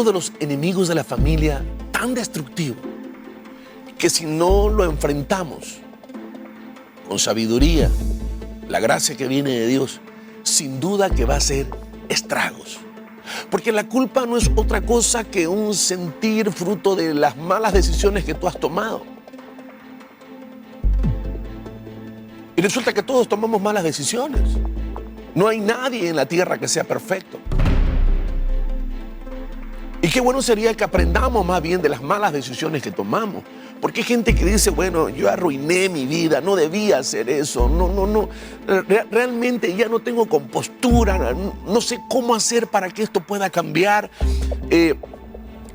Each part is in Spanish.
uno de los enemigos de la familia tan destructivo que si no lo enfrentamos con sabiduría, la gracia que viene de Dios, sin duda que va a hacer estragos. Porque la culpa no es otra cosa que un sentir fruto de las malas decisiones que tú has tomado. Y resulta que todos tomamos malas decisiones. No hay nadie en la tierra que sea perfecto. Y qué bueno sería que aprendamos más bien de las malas decisiones que tomamos. Porque hay gente que dice, bueno, yo arruiné mi vida, no debía hacer eso, no, realmente ya no tengo compostura, no sé cómo hacer para que esto pueda cambiar.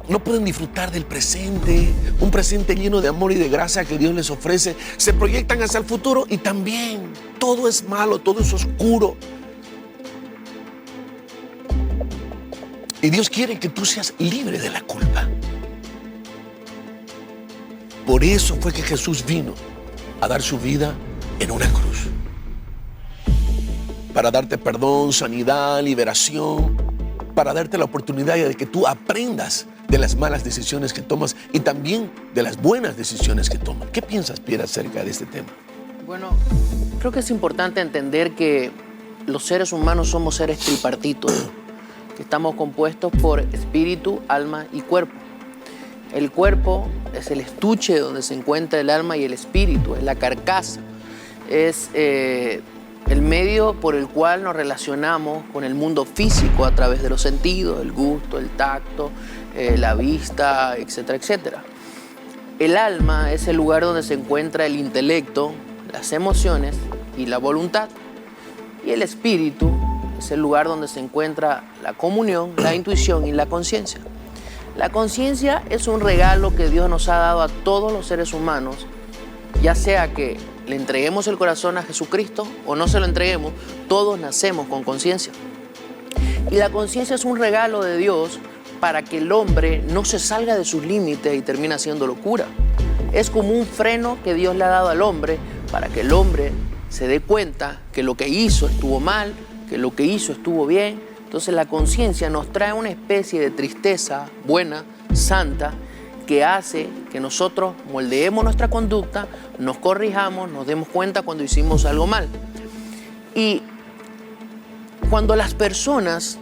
No pueden disfrutar del presente, un presente lleno de amor y de gracia que Dios les ofrece. Se proyectan hacia el futuro y también todo es malo, todo es oscuro. Y Dios quiere que tú seas libre de la culpa. Por eso fue que Jesús vino a dar su vida en una cruz. Para darte perdón, sanidad, liberación, para darte la oportunidad de que tú aprendas de las malas decisiones que tomas y también de las buenas decisiones que tomas. ¿Qué piensas, Pierre, acerca de este tema? Bueno, creo que es importante entender que los seres humanos somos seres tripartitos, que estamos compuestos por espíritu, alma y cuerpo. El cuerpo es el estuche donde se encuentra el alma y el espíritu, es la carcasa, es el medio por el cual nos relacionamos con el mundo físico a través de los sentidos, el gusto, el tacto, la vista, etcétera, etcétera. El alma es el lugar donde se encuentra el intelecto, las emociones y la voluntad. Y el espíritu es el lugar donde se encuentra la comunión, la intuición y la conciencia. La conciencia es un regalo que Dios nos ha dado a todos los seres humanos, ya sea que le entreguemos el corazón a Jesucristo o no se lo entreguemos, todos nacemos con conciencia. Y la conciencia es un regalo de Dios para que el hombre no se salga de sus límites y termine haciendo locura. Es como un freno que Dios le ha dado al hombre para que el hombre se dé cuenta que lo que hizo estuvo mal, que lo que hizo estuvo bien. Entonces la conciencia nos trae una especie de tristeza buena, santa, que hace que nosotros moldeemos nuestra conducta, nos corrijamos, nos demos cuenta cuando hicimos algo mal. Y cuando las personas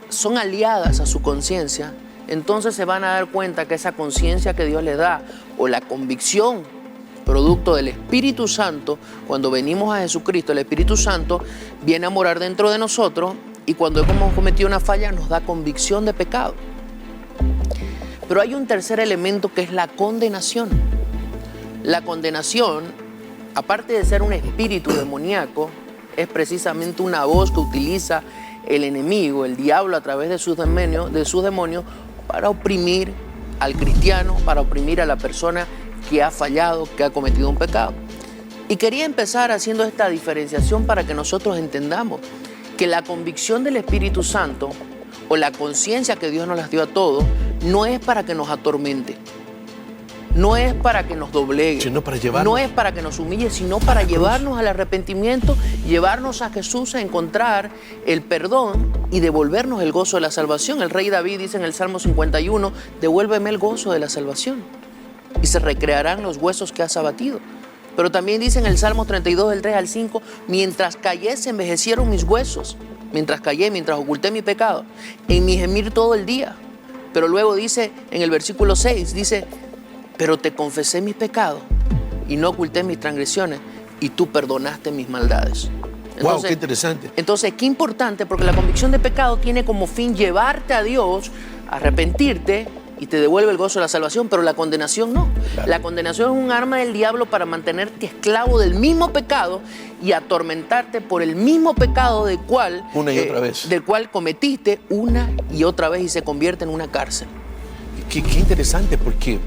son aliadas a su conciencia, entonces se van a dar cuenta que esa conciencia que Dios les da o la convicción producto del Espíritu Santo, cuando venimos a Jesucristo, el Espíritu Santo viene a morar dentro de nosotros y cuando hemos cometido una falla nos da convicción de pecado. Pero hay un tercer elemento que es la condenación. La condenación, aparte de ser un espíritu demoníaco, es precisamente una voz que utiliza el enemigo, el diablo, a través de sus demonios para oprimir al cristiano, para oprimir a la persona que ha fallado, que ha cometido un pecado. Y quería empezar haciendo esta diferenciación para que nosotros entendamos que la convicción del Espíritu Santo o la conciencia que Dios nos las dio a todos no es para que nos atormente, no es para que nos doblegue, sino para llevarnos, no es para que nos humille, sino para llevarnos al arrepentimiento, llevarnos a Jesús a encontrar el perdón y devolvernos el gozo de la salvación. El rey David dice en el Salmo 51, devuélveme el gozo de la salvación y se recrearán los huesos que has abatido. Pero también dice en el Salmo 32, del 3 al 5, mientras callé se envejecieron mis huesos, mientras callé, mientras oculté mi pecado, en mi gemir todo el día. Pero luego dice en el versículo 6, dice, pero te confesé mis pecados y no oculté mis transgresiones y tú perdonaste mis maldades. Entonces, wow, qué interesante. Entonces, qué importante, porque la convicción de pecado tiene como fin llevarte a Dios, arrepentirte y te devuelve el gozo de la salvación, pero la condenación no. Claro. La condenación es un arma del diablo para mantenerte esclavo del mismo pecado y atormentarte por el mismo pecado del cual cometiste una y otra vez y se convierte en una cárcel. Qué interesante, porque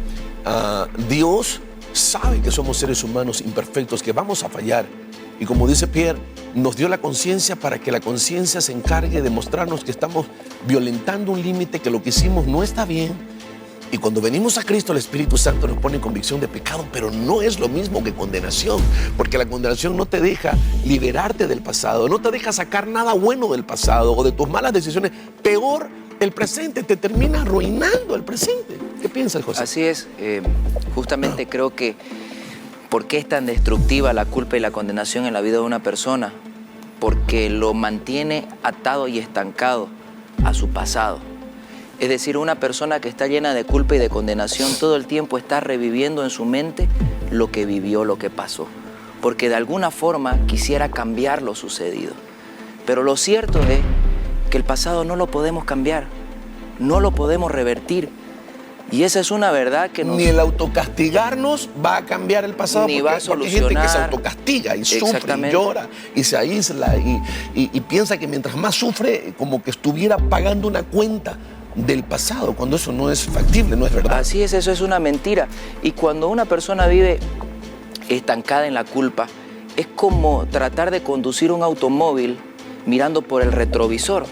Dios sabe que somos seres humanos imperfectos, que vamos a fallar. Y como dice Pierre, nos dio la conciencia para que la conciencia se encargue de mostrarnos que estamos violentando un límite, que lo que hicimos no está bien. Y cuando venimos a Cristo, el Espíritu Santo nos pone en convicción de pecado, pero no es lo mismo que condenación, porque la condenación no te deja liberarte del pasado, no te deja sacar nada bueno del pasado o de tus malas decisiones. Peor, el presente, te termina arruinando el presente. ¿Qué piensas, José? Así es, justamente creo que ¿por qué es tan destructiva la culpa y la condenación en la vida de una persona? Porque lo mantiene atado y estancado a su pasado. Es decir, una persona que está llena de culpa y de condenación todo el tiempo está reviviendo en su mente lo que vivió, lo que pasó. Porque de alguna forma quisiera cambiar lo sucedido. Pero lo cierto es que el pasado no lo podemos cambiar, no lo podemos revertir. Y esa es una verdad que Ni el autocastigarnos va a cambiar el pasado. Ni va a porque hay gente que se solucionar. autocastiga y sufre y Exactamente. llora y se aísla y piensa que mientras más sufre, como que estuviera pagando una cuenta del pasado, cuando eso no es factible, no es verdad. Así es, eso es una mentira. Y cuando una persona vive estancada en la culpa, es como tratar de conducir un automóvil mirando por el retrovisor.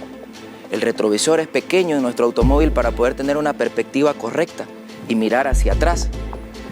El retrovisor es pequeño en nuestro automóvil para poder tener una perspectiva correcta y mirar hacia atrás.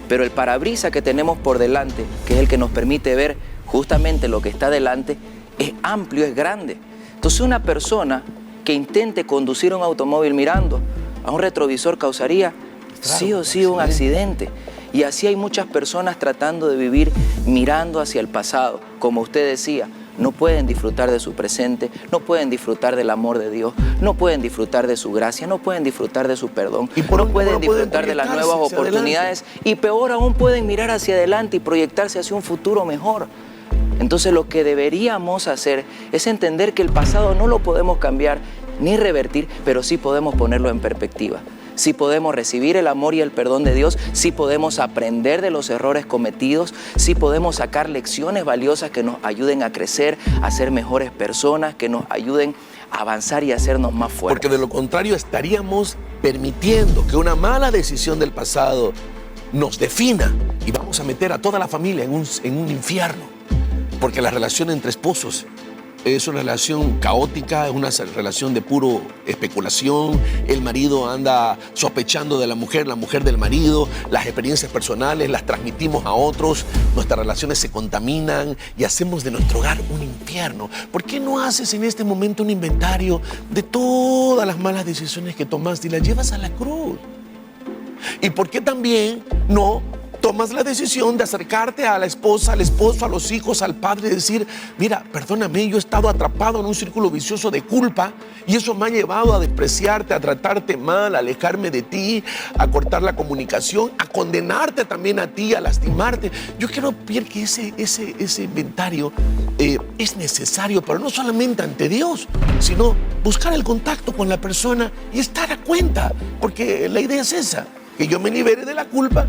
Pero el parabrisas que tenemos por delante, que es el que nos permite ver justamente lo que está delante, es amplio, es grande. Entonces una persona que intente conducir un automóvil mirando a un retrovisor causaría sí o sí un accidente. Y así hay muchas personas tratando de vivir mirando hacia el pasado. Como usted decía, no pueden disfrutar de su presente, no pueden disfrutar del amor de Dios, no pueden disfrutar de su gracia, no pueden disfrutar de su perdón, no pueden disfrutar de las nuevas oportunidades y peor aún pueden mirar hacia adelante y proyectarse hacia un futuro mejor. Entonces lo que deberíamos hacer es entender que el pasado no lo podemos cambiar ni revertir, pero sí podemos ponerlo en perspectiva. Sí podemos recibir el amor y el perdón de Dios, sí podemos aprender de los errores cometidos, sí podemos sacar lecciones valiosas que nos ayuden a crecer, a ser mejores personas, que nos ayuden a avanzar y a hacernos más fuertes. Porque de lo contrario estaríamos permitiendo que una mala decisión del pasado nos defina y vamos a meter a toda la familia en un infierno. Porque la relación entre esposos es una relación caótica, es una relación de puro especulación. El marido anda sospechando de la mujer del marido. Las experiencias personales las transmitimos a otros. Nuestras relaciones se contaminan y hacemos de nuestro hogar un infierno. ¿Por qué no haces en este momento un inventario de todas las malas decisiones que tomaste y las llevas a la cruz? ¿Y por qué también no tomas la decisión de acercarte a la esposa, al esposo, a los hijos, al padre y decir, mira, perdóname, yo he estado atrapado en un círculo vicioso de culpa y eso me ha llevado a despreciarte, a tratarte mal, a alejarme de ti, a cortar la comunicación, a condenarte también a ti, a lastimarte? Yo quiero ver que ese inventario es necesario, pero no solamente ante Dios, sino buscar el contacto con la persona y estar a cuenta, porque la idea es esa, que yo me libere de la culpa,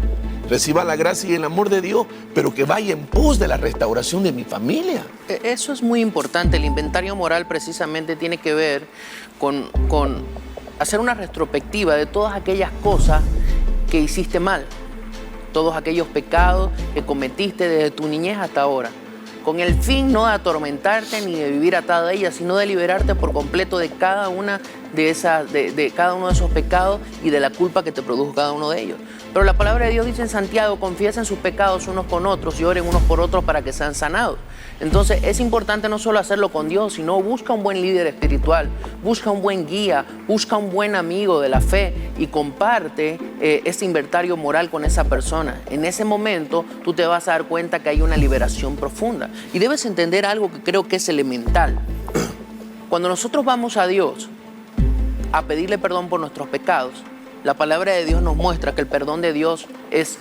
reciba la gracia y el amor de Dios, pero que vaya en pos de la restauración de mi familia. Eso es muy importante. El inventario moral precisamente tiene que ver con hacer una retrospectiva de todas aquellas cosas que hiciste mal, todos aquellos pecados que cometiste desde tu niñez hasta ahora, con el fin no de atormentarte ni de vivir atado a ellas, sino de liberarte por completo de cada una de cada uno de esos pecados y de la culpa que te produjo cada uno de ellos. Pero la palabra de Dios dice en Santiago, confiesen sus pecados unos con otros y oren unos por otros para que sean sanados. Entonces es importante no solo hacerlo con Dios, sino busca un buen líder espiritual, busca un buen guía, busca un buen amigo de la fe y comparte ese inventario moral con esa persona. En ese momento tú te vas a dar cuenta que hay una liberación profunda. Y debes entender algo que creo que es elemental. Cuando nosotros vamos a Dios a pedirle perdón por nuestros pecados, la palabra de Dios nos muestra que el perdón de Dios es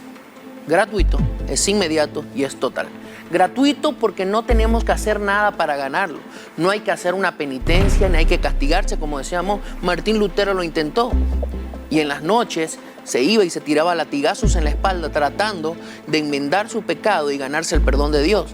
gratuito, es inmediato y es total. Gratuito porque no tenemos que hacer nada para ganarlo. No hay que hacer una penitencia, ni hay que castigarse, como decíamos, Martín Lutero lo intentó. Y en las noches se iba y se tiraba latigazos en la espalda tratando de enmendar su pecado y ganarse el perdón de Dios.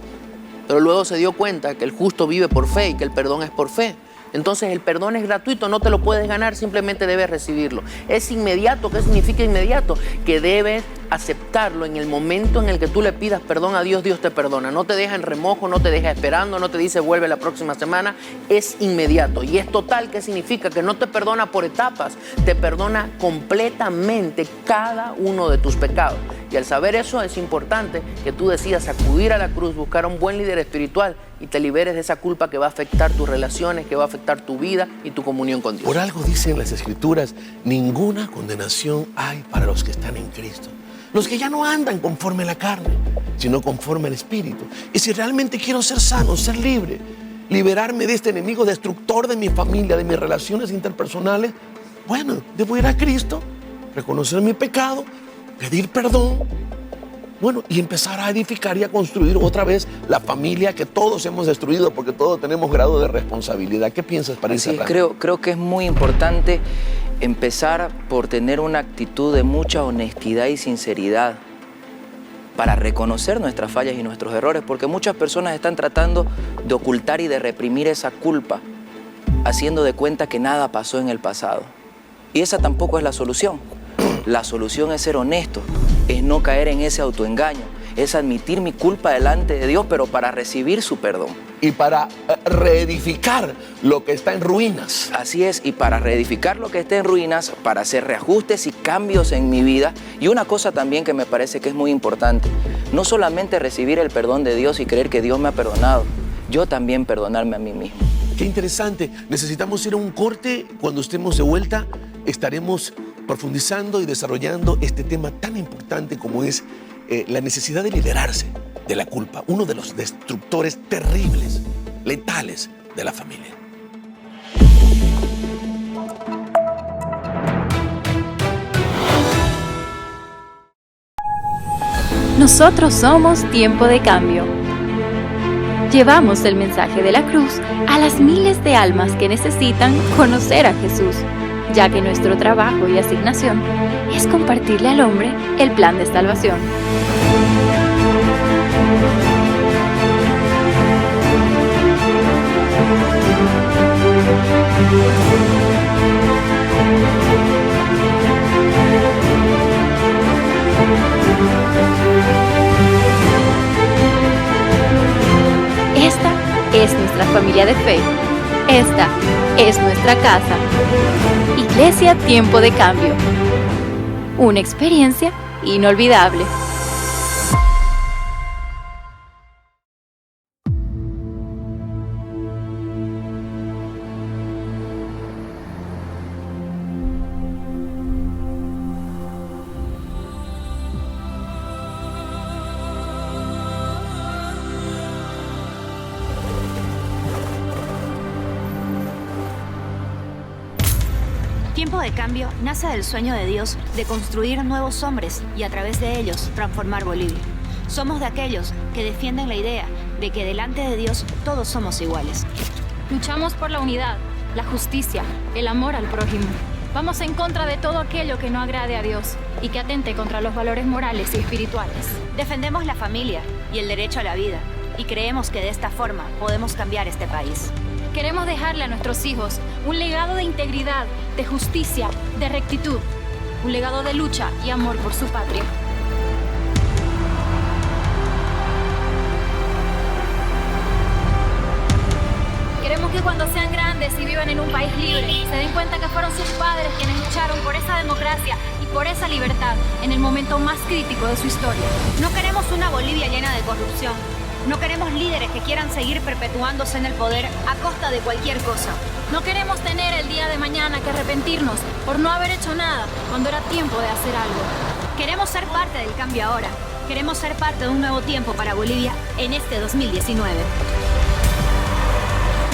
Pero luego se dio cuenta que el justo vive por fe y que el perdón es por fe. Entonces el perdón es gratuito, no te lo puedes ganar, simplemente debes recibirlo. Es inmediato. ¿Qué significa inmediato? Que debes aceptarlo en el momento en el que tú le pidas perdón a Dios, Dios te perdona. No te deja en remojo, no te deja esperando, no te dice vuelve la próxima semana. Es inmediato y es total. ¿Qué significa? Que no te perdona por etapas, te perdona completamente cada uno de tus pecados. Y al saber eso es importante que tú decidas acudir a la cruz, buscar a un buen líder espiritual y te liberes de esa culpa que va a afectar tus relaciones, que va a afectar tu vida y tu comunión con Dios. Por algo dicen las Escrituras, ninguna condenación hay para los que están en Cristo. Los que ya no andan conforme a la carne, sino conforme al Espíritu. Y si realmente quiero ser sano, ser libre, liberarme de este enemigo destructor de mi familia, de mis relaciones interpersonales, bueno, debo ir a Cristo, reconocer mi pecado, pedir perdón, bueno, y empezar a edificar y a construir otra vez la familia que todos hemos destruido, porque todos tenemos grado de responsabilidad. ¿Qué piensas para Sí, cerrar? creo que es muy importante empezar por tener una actitud de mucha honestidad y sinceridad para reconocer nuestras fallas y nuestros errores, porque muchas personas están tratando de ocultar y de reprimir esa culpa, haciendo de cuenta que nada pasó en el pasado. Y esa tampoco es la solución. La solución es ser honesto, es no caer en ese autoengaño, es admitir mi culpa delante de Dios, pero para recibir su perdón. Y para reedificar lo que está en ruinas. Así es, y para reedificar lo que esté en ruinas, para hacer reajustes y cambios en mi vida. Y una cosa también que me parece que es muy importante, no solamente recibir el perdón de Dios y creer que Dios me ha perdonado, yo también perdonarme a mí mismo. Qué interesante. Necesitamos ir a un corte. Cuando estemos de vuelta, estaremos profundizando y desarrollando este tema tan importante como es la necesidad de liberarse de la culpa, uno de los destructores terribles, letales de la familia. Nosotros somos Tiempo de Cambio. Llevamos el mensaje de la cruz a las miles de almas que necesitan conocer a Jesús, ya que nuestro trabajo y asignación es compartirle al hombre el plan de salvación. Esta es nuestra familia de fe. Esta es nuestra casa. Iglesia Tiempo de Cambio. Una experiencia inolvidable. Tiempo de Cambio nace del sueño de Dios de construir nuevos hombres y a través de ellos transformar Bolivia. Somos de aquellos que defienden la idea de que delante de Dios todos somos iguales. Luchamos por la unidad, la justicia, el amor al prójimo. Vamos en contra de todo aquello que no agrade a Dios y que atente contra los valores morales y espirituales. Defendemos la familia y el derecho a la vida y creemos que de esta forma podemos cambiar este país. Queremos dejarle a nuestros hijos un legado de integridad, de justicia, de rectitud, un legado de lucha y amor por su patria. Queremos que cuando sean grandes y vivan en un país libre, se den cuenta que fueron sus padres quienes lucharon por esa democracia y por esa libertad en el momento más crítico de su historia. No queremos una Bolivia llena de corrupción. No queremos líderes que quieran seguir perpetuándose en el poder a costa de cualquier cosa. No queremos tener el día de mañana que arrepentirnos por no haber hecho nada cuando era tiempo de hacer algo. Queremos ser parte del cambio ahora. Queremos ser parte de un nuevo tiempo para Bolivia en este 2019.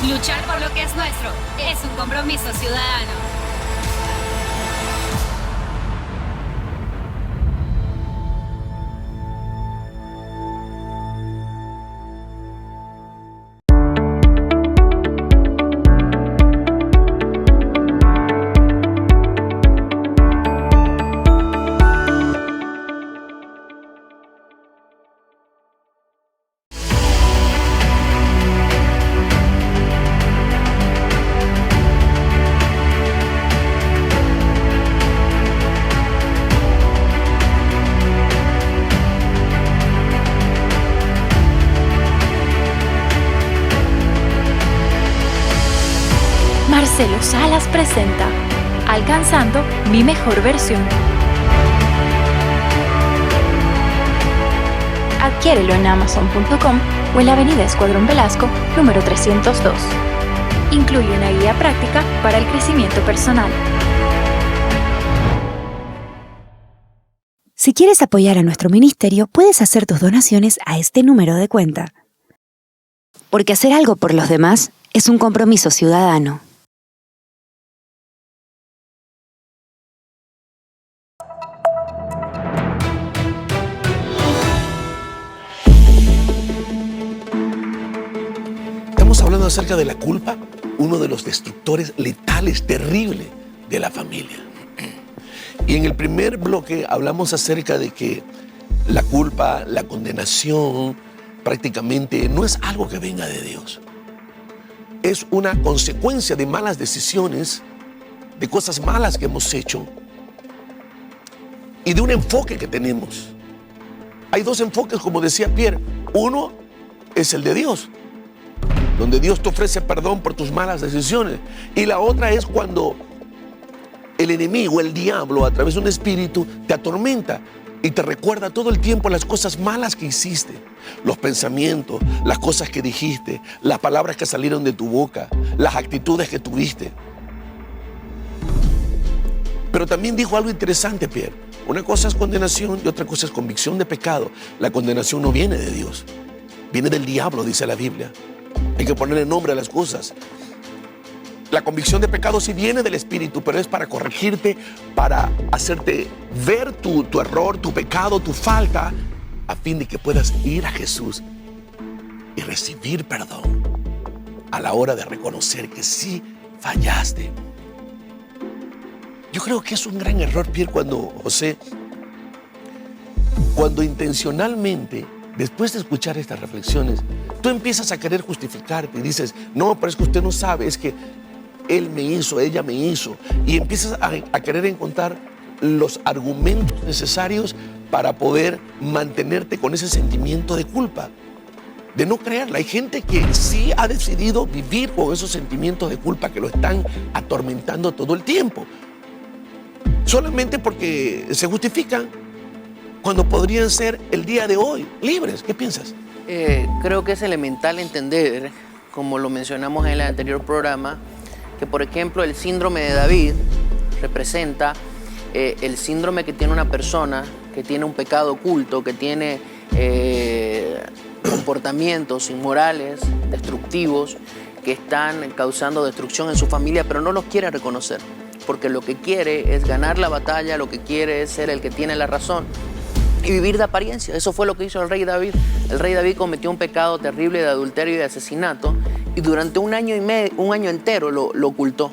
Luchar por lo que es nuestro es un compromiso ciudadano. Marcelo Salas presenta Alcanzando mi mejor versión. Adquiere Adquiérelo en amazon.com o en la avenida Escuadrón Velasco, número 302. Incluye una guía práctica para el crecimiento personal. Si quieres apoyar a nuestro ministerio, puedes hacer tus donaciones a este número de cuenta. Porque hacer algo por los demás es un compromiso ciudadano. Estamos hablando acerca de la culpa, uno de los destructores letales, terribles de la familia. Y en el primer bloque hablamos acerca de que la culpa, la condenación, prácticamente no es algo que venga de Dios. Es una consecuencia de malas decisiones, de cosas malas que hemos hecho y de un enfoque que tenemos. Hay dos enfoques, como decía Pierre. Uno es el de Dios, donde Dios te ofrece perdón por tus malas decisiones. Y la otra es cuando el enemigo, el diablo, a través de un espíritu, te atormenta y te recuerda todo el tiempo las cosas malas que hiciste, los pensamientos, las cosas que dijiste, las palabras que salieron de tu boca, las actitudes que tuviste. Pero también dijo algo interesante, Pierre. Una cosa es condenación y otra cosa es convicción de pecado. La condenación no viene de Dios, viene del diablo, dice la Biblia. Hay que ponerle nombre a las cosas. La convicción de pecado sí viene del Espíritu, pero es para corregirte, para hacerte ver tu error, tu pecado, tu falta, a fin de que puedas ir a Jesús y recibir perdón a la hora de reconocer que sí fallaste. Yo creo que es un gran error, Pierre, cuando intencionalmente, después de escuchar estas reflexiones, tú empiezas a querer justificarte y dices, no, pero es que usted no sabe, es que él me hizo, ella me hizo. Y empiezas a querer encontrar los argumentos necesarios para poder mantenerte con ese sentimiento de culpa, de no creerla. Hay gente que sí ha decidido vivir con esos sentimientos de culpa que lo están atormentando todo el tiempo, solamente porque se justifican cuando podrían ser el día de hoy libres. ¿Qué piensas? Creo que es elemental entender, como lo mencionamos en el anterior programa, que por ejemplo el síndrome de David representa el síndrome que tiene una persona que tiene un pecado oculto, que tiene comportamientos inmorales, destructivos, que están causando destrucción en su familia, pero no los quiere reconocer, porque lo que quiere es ganar la batalla, lo que quiere es ser el que tiene la razón y vivir de apariencia. Eso fue lo que hizo el rey David. El rey David cometió un pecado terrible de adulterio y de asesinato, y durante un año entero lo ocultó.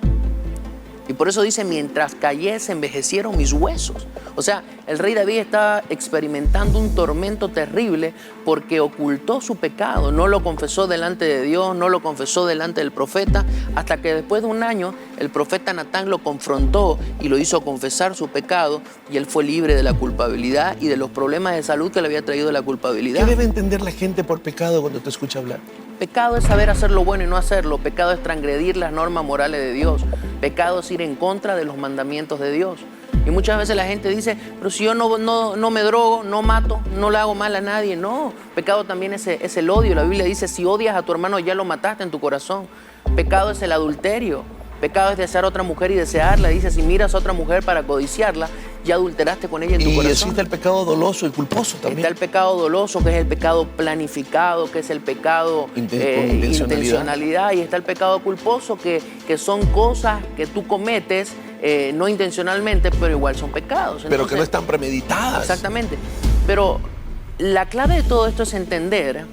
Y por eso dice, mientras callé se envejecieron mis huesos. O sea, el rey David estaba experimentando un tormento terrible porque ocultó su pecado. No lo confesó delante de Dios, no lo confesó delante del profeta, hasta que después de un año el profeta Natán lo confrontó y lo hizo confesar su pecado, y él fue libre de la culpabilidad y de los problemas de salud que le había traído la culpabilidad. ¿Qué debe entender la gente por pecado cuando te escucha hablar? Pecado es saber hacer lo bueno y no hacerlo. Pecado es transgredir las normas morales de Dios. Pecado es ir en contra de los mandamientos de Dios. Y muchas veces la gente dice, pero si yo no me drogo, no mato, no le hago mal a nadie. No, pecado también es el odio. La Biblia dice, si odias a tu hermano ya lo mataste en tu corazón. Pecado es el adulterio. Pecado es desear a otra mujer y desearla. Dice, si miras a otra mujer para codiciarla, ya adulteraste con ella en tu corazón. Y existe el pecado doloso y culposo también. Está el pecado doloso, que es el pecado planificado, que es el pecado intencionalidad. Y está el pecado culposo, que son cosas que tú cometes no intencionalmente, pero igual son pecados. Entonces, pero que no están premeditadas. Exactamente. Pero la clave de todo esto es entender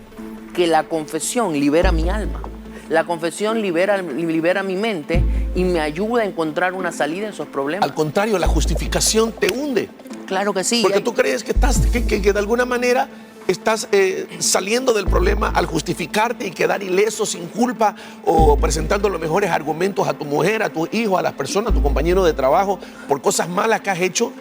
que la confesión libera mi alma. La confesión libera mi mente y me ayuda a encontrar una salida a esos problemas. Al contrario, la justificación te hunde. Claro que sí. Porque tú crees que de alguna manera estás saliendo del problema al justificarte y quedar ileso, sin culpa, o presentando los mejores argumentos a tu mujer, a tu hijo, a las personas, a tu compañero de trabajo, por cosas malas que has hecho,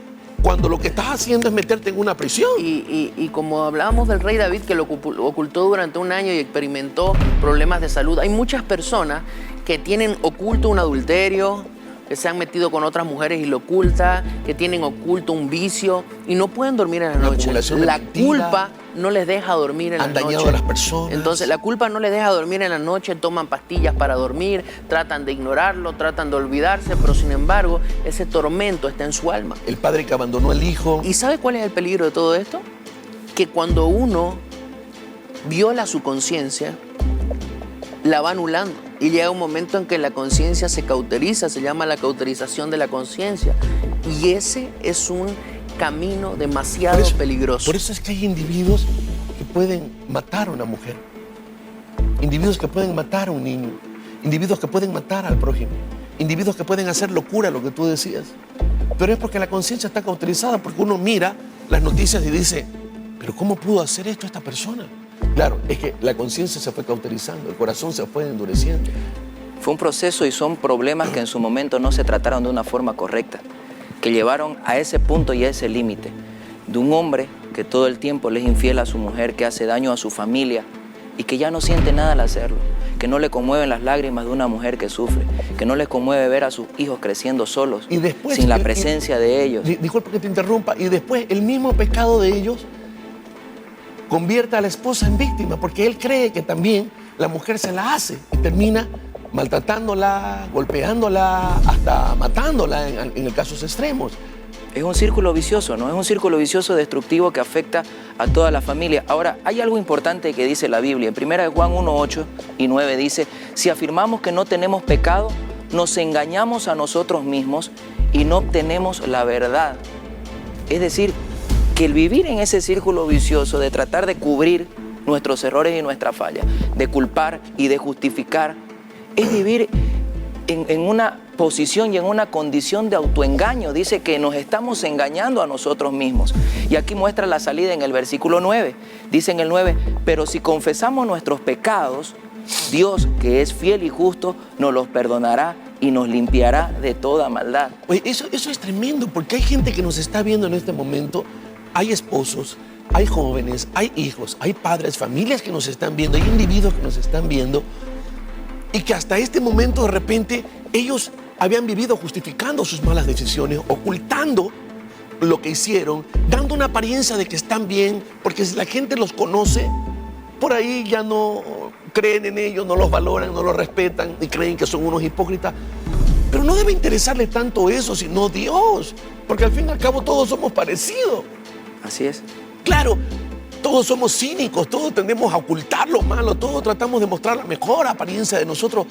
cuando lo que estás haciendo es meterte en una prisión. Y como hablábamos del rey David, que lo ocultó durante un año y experimentó problemas de salud, hay muchas personas que tienen oculto un adulterio, que se han metido con otras mujeres y lo oculta, que tienen oculto un vicio y no pueden dormir en la noche. La culpa no les deja dormir en la noche. Han dañado a las personas. Entonces, la culpa no les deja dormir en la noche, toman pastillas para dormir, tratan de ignorarlo, tratan de olvidarse, pero sin embargo, ese tormento está en su alma. El padre que abandonó al hijo. ¿Y sabe cuál es el peligro de todo esto? Que cuando uno viola su conciencia, la va anulando. Y llega un momento en que la conciencia se cauteriza, se llama la cauterización de la conciencia. Y ese es un camino demasiado peligroso. Por eso es que hay individuos que pueden matar a una mujer, individuos que pueden matar a un niño, individuos que pueden matar al prójimo, individuos que pueden hacer locura, lo que tú decías. Pero es porque la conciencia está cauterizada, porque uno mira las noticias y dice, ¿pero cómo pudo hacer esto esta persona? Claro, es que la conciencia se fue cauterizando, el corazón se fue endureciendo. Fue un proceso y son problemas que en su momento no se trataron de una forma correcta, que llevaron a ese punto y a ese límite de un hombre que todo el tiempo le es infiel a su mujer, que hace daño a su familia y que ya no siente nada al hacerlo, que no le conmueven las lágrimas de una mujer que sufre, que no le conmueve ver a sus hijos creciendo solos, y después, sin la presencia de ellos. Disculpa que te interrumpa, y después el mismo pecado de ellos convierte a la esposa en víctima, porque él cree que también la mujer se la hace y termina maltratándola, golpeándola, hasta matándola en casos extremos. Es un círculo vicioso, ¿no? Es un círculo vicioso destructivo que afecta a toda la familia. Ahora, hay algo importante que dice la Biblia. En 1 Juan 1, 8 y 9 dice, si afirmamos que no tenemos pecado, nos engañamos a nosotros mismos y no obtenemos la verdad. Es decir, que el vivir en ese círculo vicioso de tratar de cubrir nuestros errores y nuestras fallas, de culpar y de justificar, es vivir en una posición y en una condición de autoengaño. Dice que nos estamos engañando a nosotros mismos. Y aquí muestra la salida en el versículo 9. Dice en el 9, pero si confesamos nuestros pecados, Dios, que es fiel y justo, nos los perdonará y nos limpiará de toda maldad. Oye, eso es tremendo, porque hay gente que nos está viendo en este momento. Hay esposos, hay jóvenes, hay hijos, hay padres, familias que nos están viendo, hay individuos que nos están viendo y que hasta este momento de repente ellos habían vivido justificando sus malas decisiones, ocultando lo que hicieron, dando una apariencia de que están bien, porque si la gente los conoce, por ahí ya no creen en ellos, no los valoran, no los respetan y creen que son unos hipócritas. Pero no debe interesarle tanto eso, sino Dios, porque al fin y al cabo todos somos parecidos. Así es. Claro, todos somos cínicos, todos tendemos a ocultar lo malo, todos tratamos de mostrar la mejor apariencia de nosotros.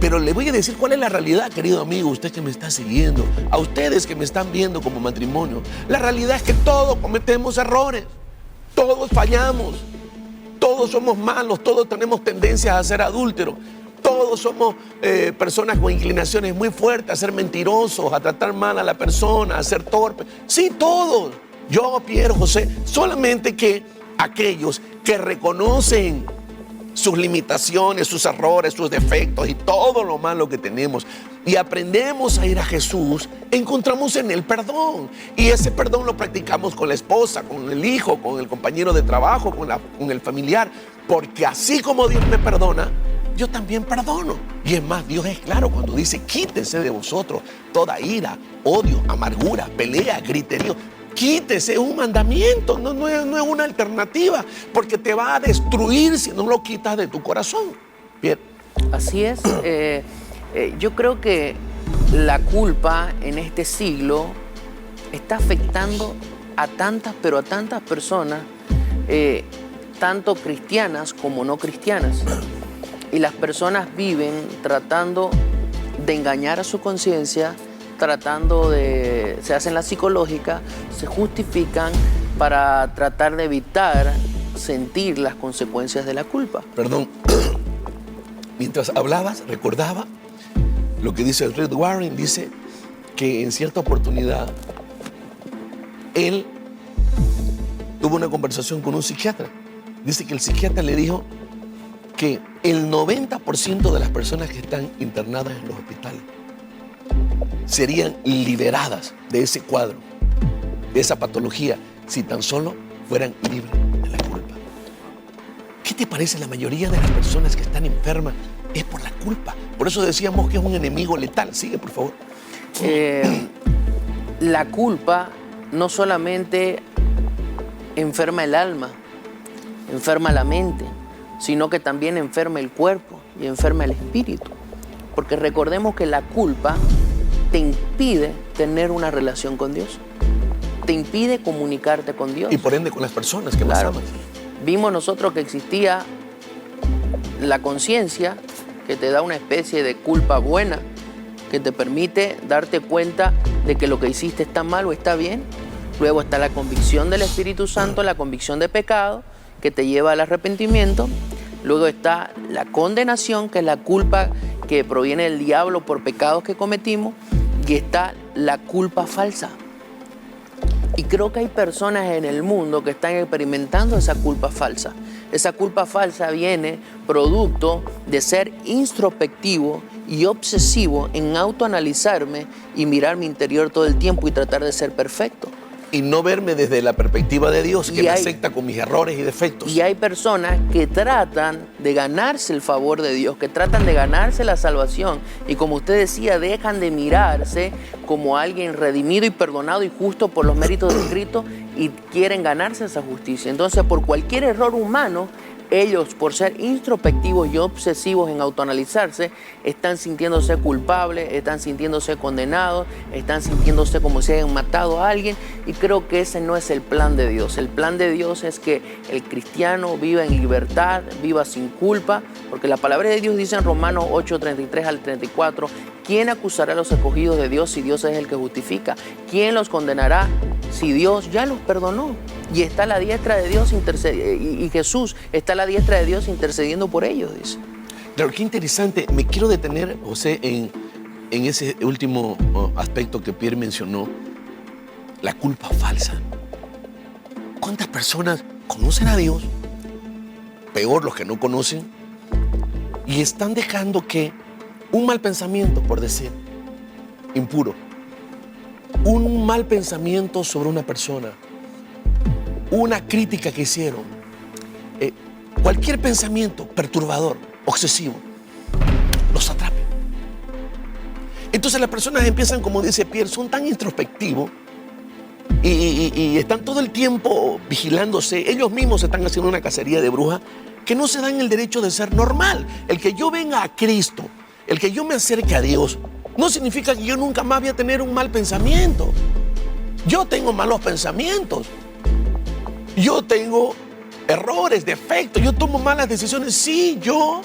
Pero le voy a decir cuál es la realidad, querido amigo, usted que me está siguiendo, a ustedes que me están viendo como matrimonio. La realidad es que todos cometemos errores, todos fallamos, todos somos malos, todos tenemos tendencias a ser adúlteros. Todos somos personas con inclinaciones muy fuertes a ser mentirosos, a tratar mal a la persona, a ser torpes. Sí, todos. Yo, Piero, José, solamente que aquellos que reconocen sus limitaciones, sus errores, sus defectos y todo lo malo que tenemos y aprendemos a ir a Jesús, encontramos en Él perdón. Y ese perdón lo practicamos con la esposa, con el hijo, con el compañero de trabajo, con el familiar. Porque así como Dios me perdona, yo también perdono. Y es más, Dios es claro cuando dice, quítese de vosotros toda ira, odio, amargura, pelea, griterío. Quítese, es un mandamiento, no es una alternativa, porque te va a destruir si no lo quitas de tu corazón. Bien. Así es. Yo creo que la culpa en este siglo está afectando a tantas, pero a tantas personas, tanto cristianas como no cristianas. Y las personas viven tratando de engañar a su conciencia, se hacen la psicológica, se justifican para tratar de evitar sentir las consecuencias de la culpa. Perdón, mientras hablabas, recordaba lo que dice Rick Warren. Dice que en cierta oportunidad él tuvo una conversación con un psiquiatra. Dice que el psiquiatra le dijo que el 90% de las personas que están internadas en los hospitales serían liberadas de ese cuadro, de esa patología, si tan solo fueran libres de la culpa. ¿Qué te parece? La mayoría de las personas que están enfermas es por la culpa. Por eso decíamos que es un enemigo letal. Sigue, por favor. La culpa no solamente enferma el alma, enferma la mente, sino que también enferma el cuerpo y enferma el espíritu. Porque recordemos que la culpa te impide tener una relación con Dios, te impide comunicarte con Dios. Y por ende con las personas que más amas. Vimos nosotros que existía la conciencia, que te da una especie de culpa buena, que te permite darte cuenta de que lo que hiciste está mal o está bien. Luego está la convicción del Espíritu Santo, la convicción de pecado, que te lleva al arrepentimiento. Luego está la condenación, que es la culpa que proviene del diablo por pecados que cometimos. Y está la culpa falsa. Y creo que hay personas en el mundo que están experimentando esa culpa falsa. Esa culpa falsa viene producto de ser introspectivo y obsesivo en autoanalizarme y mirar mi interior todo el tiempo y tratar de ser perfecto. Y no verme desde la perspectiva de Dios, que me acepta con mis errores y defectos. Y hay personas que tratan de ganarse el favor de Dios, que tratan de ganarse la salvación. Y como usted decía, dejan de mirarse como alguien redimido y perdonado y justo por los méritos de Cristo y quieren ganarse esa justicia. Entonces, por cualquier error humano, ellos, por ser introspectivos y obsesivos en autoanalizarse, están sintiéndose culpables, están sintiéndose condenados, están sintiéndose como si hayan matado a alguien. Y creo que ese no es el plan de Dios. El plan de Dios es que el cristiano viva en libertad, viva sin culpa, porque la palabra de Dios dice en Romanos 8, 33 al 34, ¿quién acusará a los escogidos de Dios si Dios es el que justifica? ¿Quién los condenará si Dios ya los perdonó? Y está a la diestra de Dios y Jesús está a la diestra de Dios intercediendo por ellos, dice. Claro, qué interesante. Me quiero detener, José, en ese último aspecto que Pierre mencionó, la culpa falsa. ¿Cuántas personas conocen a Dios? Peor los que no conocen. Y están dejando que un mal pensamiento, por decir, impuro, un mal pensamiento sobre una persona, una crítica que hicieron, cualquier pensamiento perturbador, obsesivo, los atrape. Entonces las personas empiezan, como dice Pierre, son tan introspectivos y están todo el tiempo vigilándose. Ellos mismos están haciendo una cacería de brujas que no se dan el derecho de ser normal. El que yo venga a Cristo, el que yo me acerque a Dios, no significa que yo nunca más voy a tener un mal pensamiento. Yo tengo malos pensamientos. Yo tengo errores, defectos, yo tomo malas decisiones. Sí, yo,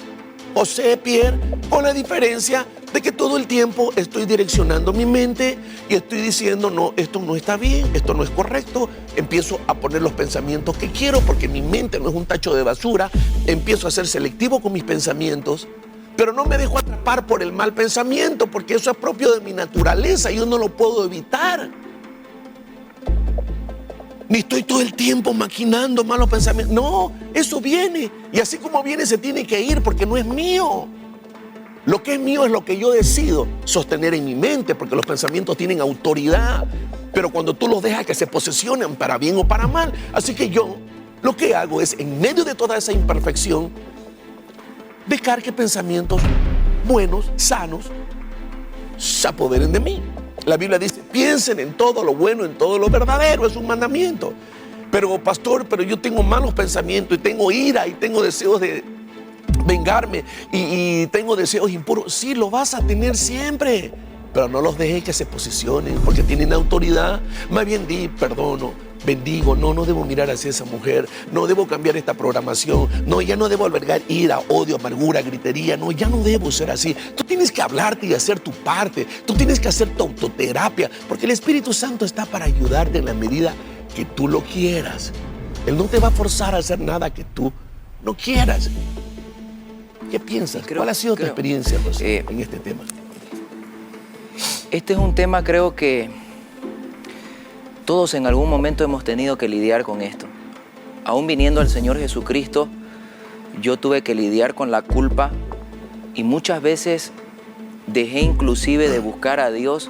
José, Pierre, con la diferencia de que todo el tiempo estoy direccionando mi mente y estoy diciendo, no, esto no está bien, esto no es correcto. Empiezo a poner los pensamientos que quiero porque mi mente no es un tacho de basura. Empiezo a ser selectivo con mis pensamientos, pero no me dejo atrapar por el mal pensamiento porque eso es propio de mi naturaleza y yo no lo puedo evitar. Ni estoy todo el tiempo maquinando malos pensamientos. No, eso viene. Y así como viene, se tiene que ir porque no es mío. Lo que es mío es lo que yo decido sostener en mi mente, porque los pensamientos tienen autoridad. Pero cuando tú los dejas que se posesionen para bien o para mal. Así que yo lo que hago es, en medio de toda esa imperfección, dejar que pensamientos buenos, sanos, se apoderen de mí. La Biblia dice, piensen en todo lo bueno, en todo lo verdadero, es un mandamiento. Pero pastor, pero yo tengo malos pensamientos y tengo ira y tengo deseos de vengarme y tengo deseos impuros. Sí, lo vas a tener siempre, pero no los dejes que se posicionen porque tienen autoridad. Más bien di, perdono, bendigo, no debo mirar hacia esa mujer, no debo cambiar esta programación, no, ya no debo albergar ira, odio, amargura, gritería, no, ya no debo ser así. Tú tienes que hablarte y hacer tu parte, tú tienes que hacer tu autoterapia, porque el Espíritu Santo está para ayudarte en la medida que tú lo quieras. Él no te va a forzar a hacer nada que tú no quieras. ¿Qué piensas? ¿Cuál ha sido tu experiencia, José, en este tema? Este es un tema, creo que todos en algún momento hemos tenido que lidiar con esto. Aún viniendo al Señor Jesucristo, yo tuve que lidiar con la culpa y muchas veces dejé inclusive de buscar a Dios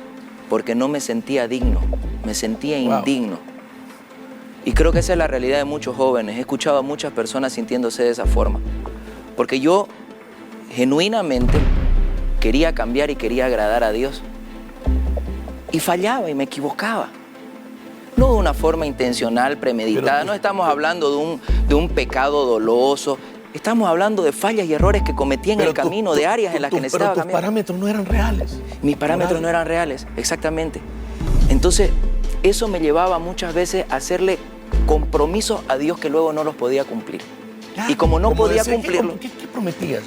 porque no me sentía digno, me sentía indigno. Y creo que esa es la realidad de muchos jóvenes. He escuchado a muchas personas sintiéndose de esa forma. Porque yo genuinamente quería cambiar y quería agradar a Dios. y fallaba y me equivocaba. No de una forma intencional, premeditada. No estamos hablando de un pecado doloso. Estamos hablando de fallas y errores que cometí en el camino, de áreas en las que necesitaba cambiar. Pero tus parámetros no eran reales. Mis parámetros no eran reales, exactamente. Entonces, eso me llevaba muchas veces a hacerle compromisos a Dios que luego no los podía cumplir. Y como no podía cumplirlo... ¿Qué prometías?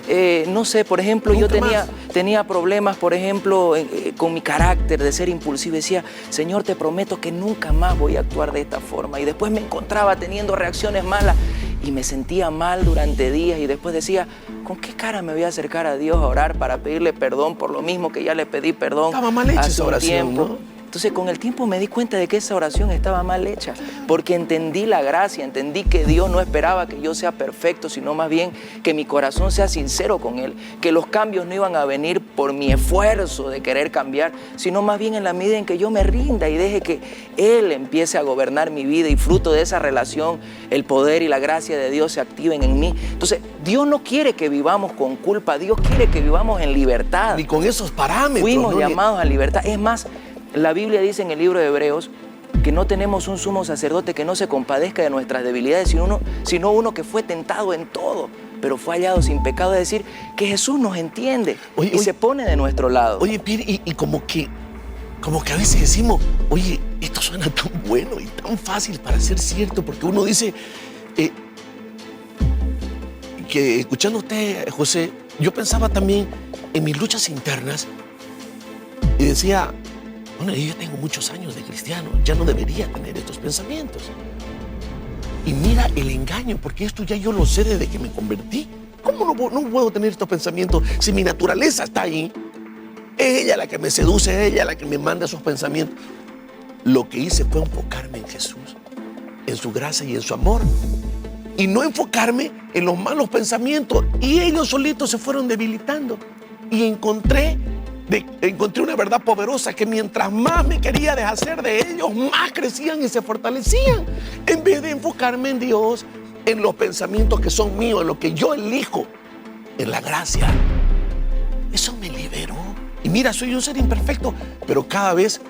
No sé, por ejemplo, yo tenía problemas, por ejemplo, con mi carácter de ser impulsivo. Decía, Señor, te prometo que nunca más voy a actuar de esta forma. Y después me encontraba teniendo reacciones malas y me sentía mal durante días. Y después decía, ¿con qué cara me voy a acercar a Dios a orar para pedirle perdón por lo mismo que ya le pedí perdón? Estaba mal hecha esa tiempo? oración, ¿no? Entonces, con el tiempo me di cuenta de que esa oración estaba mal hecha, porque entendí la gracia, entendí que Dios no esperaba que yo sea perfecto, sino más bien que mi corazón sea sincero con Él, que los cambios no iban a venir por mi esfuerzo de querer cambiar, sino más bien en la medida en que yo me rinda y deje que Él empiece a gobernar mi vida y fruto de esa relación, el poder y la gracia de Dios se activen en mí. Entonces, Dios no quiere que vivamos con culpa, Dios quiere que vivamos en libertad. Ni con esos parámetros. Fuimos llamados a libertad. Es más, la Biblia dice en el libro de Hebreos que no tenemos un sumo sacerdote que no se compadezca de nuestras debilidades, sino uno que fue tentado en todo, pero fue hallado sin pecado. Es decir, que Jesús nos entiende y se pone de nuestro lado. Oye, Pierre, y como que a veces decimos, oye, esto suena tan bueno y tan fácil para ser cierto, porque uno dice que escuchando a usted, José, yo pensaba también en mis luchas internas y decía, bueno, yo ya tengo muchos años de cristiano, ya no debería tener estos pensamientos. Y mira el engaño, porque esto ya yo lo sé desde que me convertí. ¿Cómo no puedo tener estos pensamientos si mi naturaleza está ahí? Es ella la que me seduce, es ella la que me manda esos pensamientos. Lo que hice fue enfocarme en Jesús, en su gracia y en su amor. Y no enfocarme en los malos pensamientos. Y ellos solitos se fueron debilitando. Y encontré una verdad poderosa, que mientras más me quería deshacer de ellos, más crecían y se fortalecían. En vez de enfocarme en Dios, en los pensamientos que son míos, en lo que yo elijo, en la gracia. Eso me liberó. Y mira, soy un ser imperfecto, pero cada vez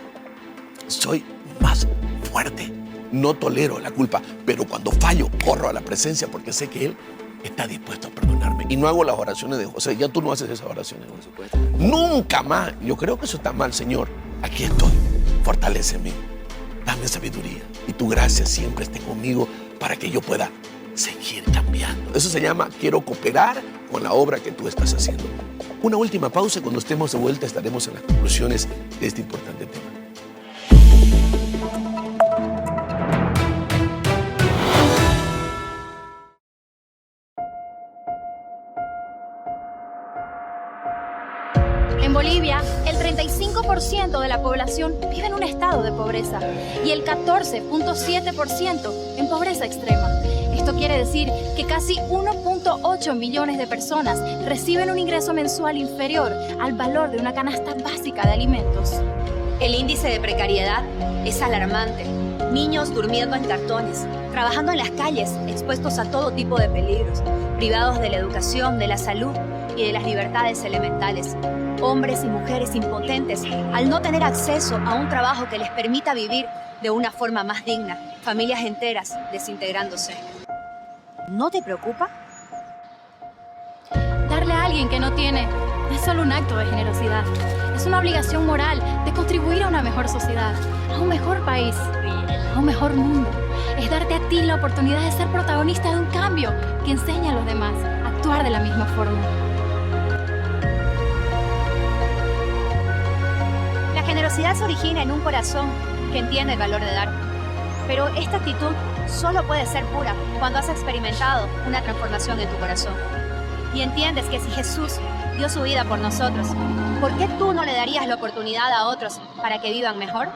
soy más fuerte. No tolero la culpa, pero cuando fallo, corro a la presencia porque sé que Él está dispuesto a perdonarme. Y no hago las oraciones de José. Ya tú no haces esas oraciones, José. Nunca más. Yo creo que eso está mal, Señor. Aquí estoy. Fortaléceme. Dame sabiduría. Y tu gracia siempre esté conmigo para que yo pueda seguir cambiando. Eso se llama quiero cooperar con la obra que tú estás haciendo. Una última pausa. Cuando estemos de vuelta estaremos en las conclusiones de este importante tema. En Bolivia, el 35% de la población vive en un estado de pobreza y el 14.7% en pobreza extrema. Esto quiere decir que casi 1.8 millones de personas reciben un ingreso mensual inferior al valor de una canasta básica de alimentos. El índice de precariedad es alarmante. Niños durmiendo en cartones, trabajando en las calles, expuestos a todo tipo de peligros, privados de la educación, de la salud y de las libertades elementales. Hombres y mujeres impotentes al no tener acceso a un trabajo que les permita vivir de una forma más digna. Familias enteras desintegrándose. ¿No te preocupa? Darle a alguien que no tiene no es solo un acto de generosidad. Es una obligación moral de contribuir a una mejor sociedad, a un mejor país, a un mejor mundo. Es darte a ti la oportunidad de ser protagonista de un cambio que enseña a los demás a actuar de la misma forma. La generosidad se origina en un corazón que entiende el valor de dar. Pero esta actitud solo puede ser pura cuando has experimentado una transformación en tu corazón. Y entiendes que si Jesús dio su vida por nosotros, ¿por qué tú no le darías la oportunidad a otros para que vivan mejor?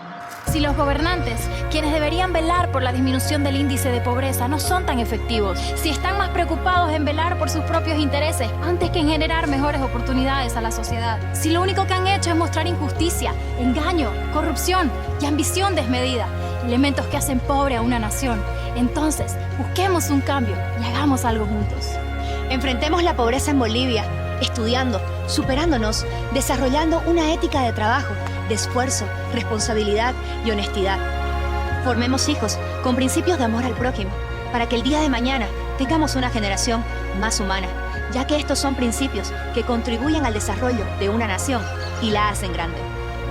Si los gobernantes, quienes deberían velar por la disminución del índice de pobreza, no son tan efectivos, si están más preocupados en velar por sus propios intereses antes que en generar mejores oportunidades a la sociedad, si lo único que han hecho es mostrar injusticia, engaño, corrupción y ambición desmedida, elementos que hacen pobre a una nación, entonces busquemos un cambio y hagamos algo juntos. Enfrentemos la pobreza en Bolivia, estudiando, superándonos, desarrollando una ética de trabajo de esfuerzo, responsabilidad y honestidad. Formemos hijos con principios de amor al prójimo, para que el día de mañana tengamos una generación más humana, ya que estos son principios que contribuyen al desarrollo de una nación y la hacen grande.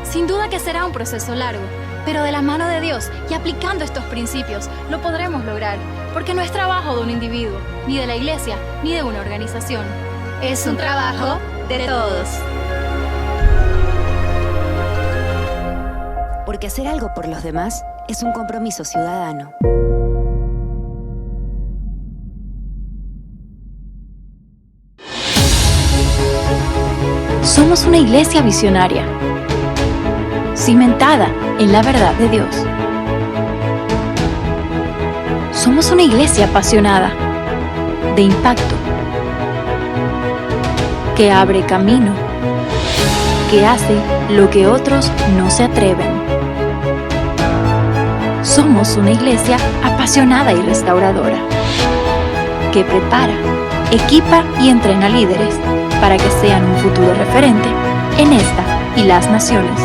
Sin duda que será un proceso largo, pero de la mano de Dios y aplicando estos principios lo podremos lograr, porque no es trabajo de un individuo, ni de la iglesia, ni de una organización. Es un trabajo de todos. Porque hacer algo por los demás es un compromiso ciudadano. Somos una iglesia visionaria, cimentada en la verdad de Dios. Somos una iglesia apasionada, de impacto, que abre camino, que hace lo que otros no se atreven. Somos una iglesia apasionada y restauradora, que prepara, equipa y entrena líderes para que sean un futuro referente en esta y las naciones.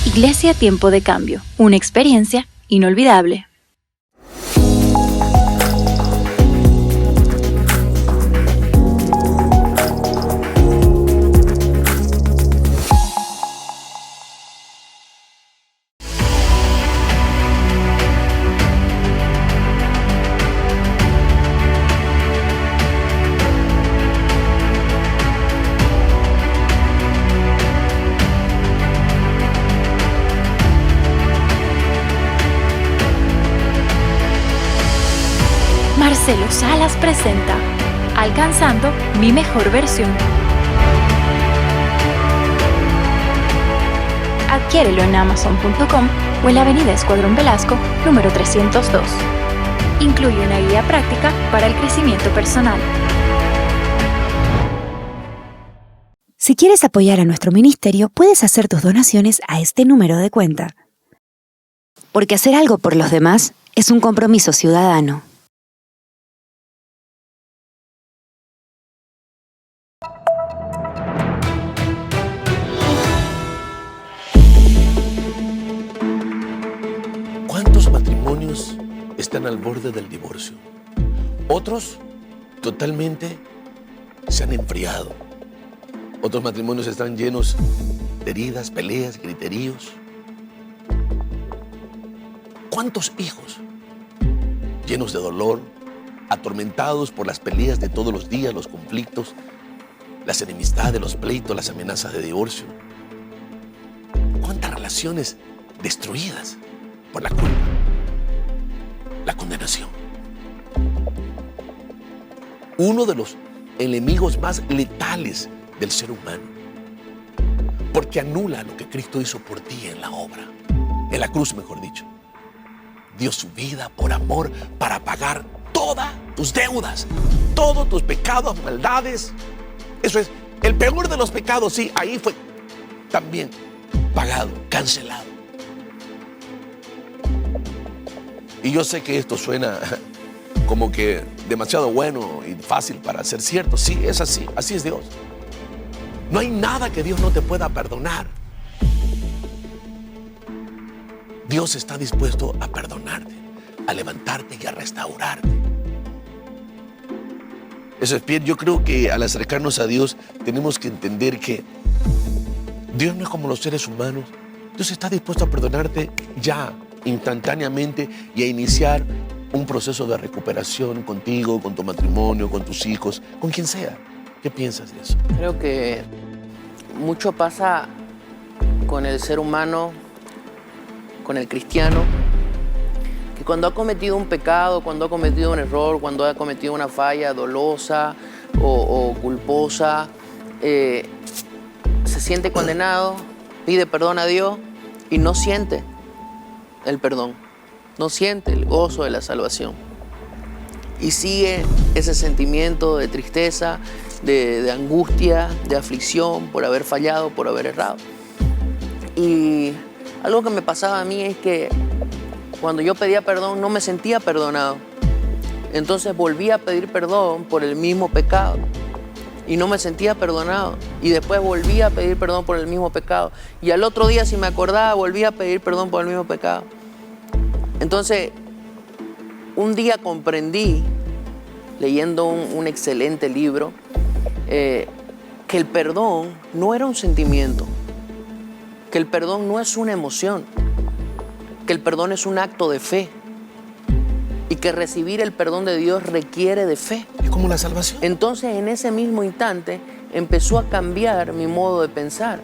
Iglesia Tiempo de Cambio, una experiencia inolvidable. Marcelo Salas presenta Alcanzando mi mejor versión. Adquiérelo en amazon.com o en la avenida Escuadrón Velasco, número 302. Incluye una guía práctica para el crecimiento personal. Si quieres apoyar a nuestro ministerio, puedes hacer tus donaciones a este número de cuenta. Porque hacer algo por los demás es un compromiso ciudadano. ¿Cuántos matrimonios están al borde del divorcio? Otros totalmente se han enfriado. Otros matrimonios están llenos de heridas, peleas, griteríos. ¿Cuántos hijos llenos de dolor, atormentados por las peleas de todos los días, los conflictos, las enemistades, los pleitos, las amenazas de divorcio? ¿Cuántas relaciones destruidas por la culpa, la condenación? Uno de los enemigos más letales del ser humano, porque anula lo que Cristo hizo por ti en la obra, en la cruz, mejor dicho. Dio su vida por amor para pagar todas tus deudas, todos tus pecados, maldades. Eso es el peor de los pecados, sí, ahí fue también pagado, cancelado. Y yo sé que esto suena como que demasiado bueno y fácil para ser cierto. Sí, es así, así es Dios. No hay nada que Dios no te pueda perdonar. Dios está dispuesto a perdonarte, a levantarte y a restaurarte. Eso es bien. Yo creo que al acercarnos a Dios tenemos que entender que Dios no es como los seres humanos. Dios está dispuesto a perdonarte ya, instantáneamente, y a iniciar un proceso de recuperación contigo, con tu matrimonio, con tus hijos, con quien sea. ¿Qué piensas de eso? Creo que mucho pasa con el ser humano, con el cristiano, que cuando ha cometido un pecado, cuando ha cometido un error, cuando ha cometido una falla dolosa o culposa, se siente condenado, pide perdón a Dios y no siente el perdón, no siente el gozo de la salvación. Y sigue ese sentimiento de tristeza, de angustia, de aflicción por haber fallado, por haber errado. Y algo que me pasaba a mí es que cuando yo pedía perdón no me sentía perdonado. Entonces volvía a pedir perdón por el mismo pecado. y no me sentía perdonado. Y después volvía a pedir perdón por el mismo pecado. Y al otro día, si me acordaba, volvía a pedir perdón por el mismo pecado. Entonces, un día comprendí, leyendo un excelente libro, que el perdón no era un sentimiento, que el perdón no es una emoción, que el perdón es un acto de fe y que recibir el perdón de Dios requiere de fe. Es como la salvación. Entonces, en ese mismo instante, empezó a cambiar mi modo de pensar.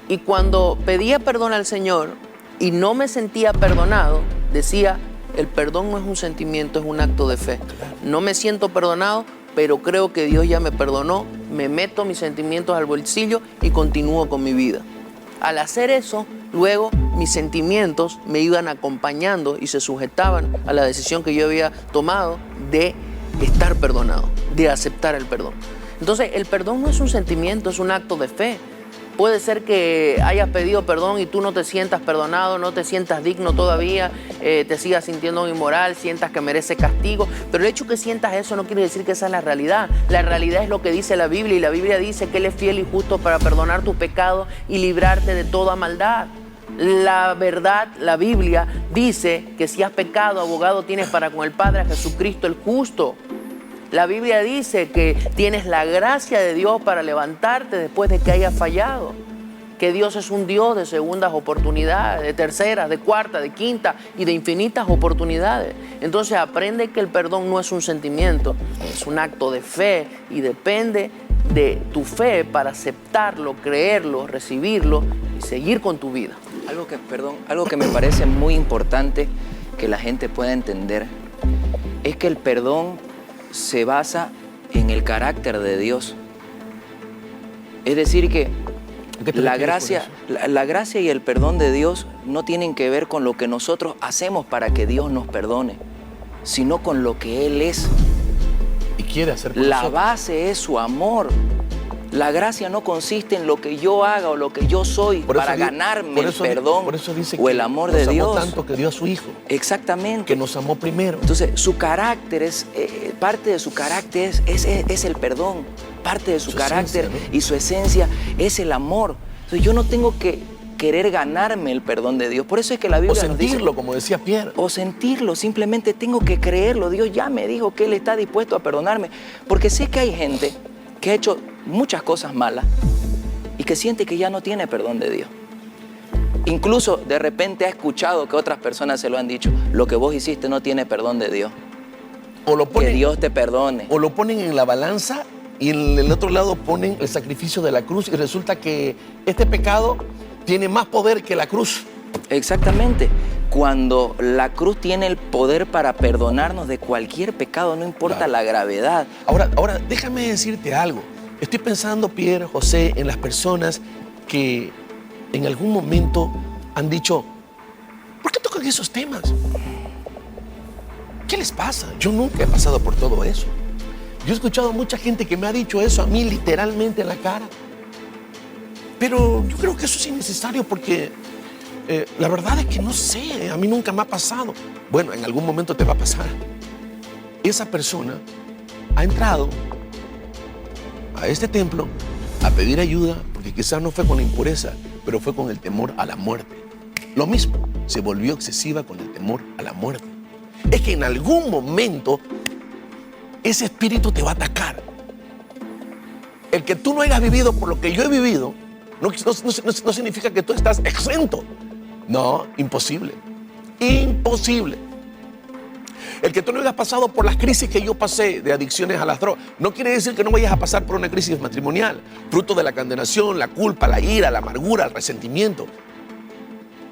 Y cuando pedía perdón al Señor y no me sentía perdonado, decía, el perdón no es un sentimiento, es un acto de fe. No me siento perdonado, pero creo que Dios ya me perdonó, me meto mis sentimientos al bolsillo y continúo con mi vida. Al hacer eso, luego mis sentimientos me iban acompañando y se sujetaban a la decisión que yo había tomado de estar perdonado, de aceptar el perdón. Entonces, el perdón no es un sentimiento, es un acto de fe. Puede ser que hayas pedido perdón y tú no te sientas perdonado, no te sientas digno todavía, te sigas sintiendo inmoral, sientas que merece castigo, pero el hecho que sientas eso no quiere decir que esa es la realidad. La realidad es lo que dice la Biblia, y la Biblia dice que Él es fiel y justo para perdonar tus pecados y librarte de toda maldad. La verdad, la Biblia dice que si has pecado, abogado tienes para con el Padre, a Jesucristo el justo. La Biblia dice que tienes la gracia de Dios para levantarte después de que hayas fallado. Que Dios es un Dios de segundas oportunidades, de terceras, de cuarta, de quinta y de infinitas oportunidades. Entonces aprende que el perdón no es un sentimiento, es un acto de fe y depende de tu fe para aceptarlo, creerlo, recibirlo y seguir con tu vida. Algo que me parece muy importante que la gente pueda entender es que el perdón se basa en el carácter de Dios. Es decir, que la gracia y el perdón de Dios no tienen que ver con lo que nosotros hacemos para que Dios nos perdone, sino con lo que Él es. Y quiere hacer por La nosotros. base es su amor. La gracia no consiste en lo que yo haga o lo que yo soy para ganarme el perdón o el amor de Dios. Nos amó tanto que dio a su Hijo. Exactamente. Que nos amó primero. Entonces, su carácter parte de su carácter es el perdón. Parte de su carácter esencia, ¿no? y su esencia es el amor. Entonces, yo no tengo que querer ganarme el perdón de Dios. Por eso es que la Biblia O nos dice, sentirlo, como decía Pierre. o sentirlo, simplemente tengo que creerlo. Dios ya me dijo que Él está dispuesto a perdonarme. Porque sé que hay gente que ha hecho muchas cosas malas y que siente que ya no tiene perdón de Dios. Incluso de repente ha escuchado que otras personas se lo han dicho, lo que vos hiciste no tiene perdón de Dios. O lo Que ponen, Dios te perdone. o lo ponen en la balanza y en el otro lado ponen el sacrificio de la cruz y resulta que este pecado tiene más poder que la cruz. Exactamente. Cuando la cruz tiene el poder para perdonarnos de cualquier pecado, no importa la gravedad. Ahora, déjame decirte algo. Estoy pensando, Pierre, José, en las personas que en algún momento han dicho, ¿por qué tocan esos temas? ¿Qué les pasa? Yo nunca he pasado por todo eso. Yo he escuchado a mucha gente que me ha dicho eso a mí literalmente en la cara. Pero yo creo que eso es innecesario porque la verdad es que no sé, a mí nunca me ha pasado. Bueno, en algún momento te va a pasar. Esa persona ha entrado a este templo a pedir ayuda porque quizás no fue con la impureza, pero fue con el temor a la muerte. Lo mismo, se volvió excesiva con el temor a la muerte. Es que en algún momento ese espíritu te va a atacar. El que tú no hayas vivido por lo que yo he vivido no significa que tú estás exento. No, imposible. Imposible. El que tú no hayas pasado por las crisis que yo pasé de adicciones a las drogas, no quiere decir que no vayas a pasar por una crisis matrimonial, fruto de la condenación, la culpa, la ira, la amargura, el resentimiento.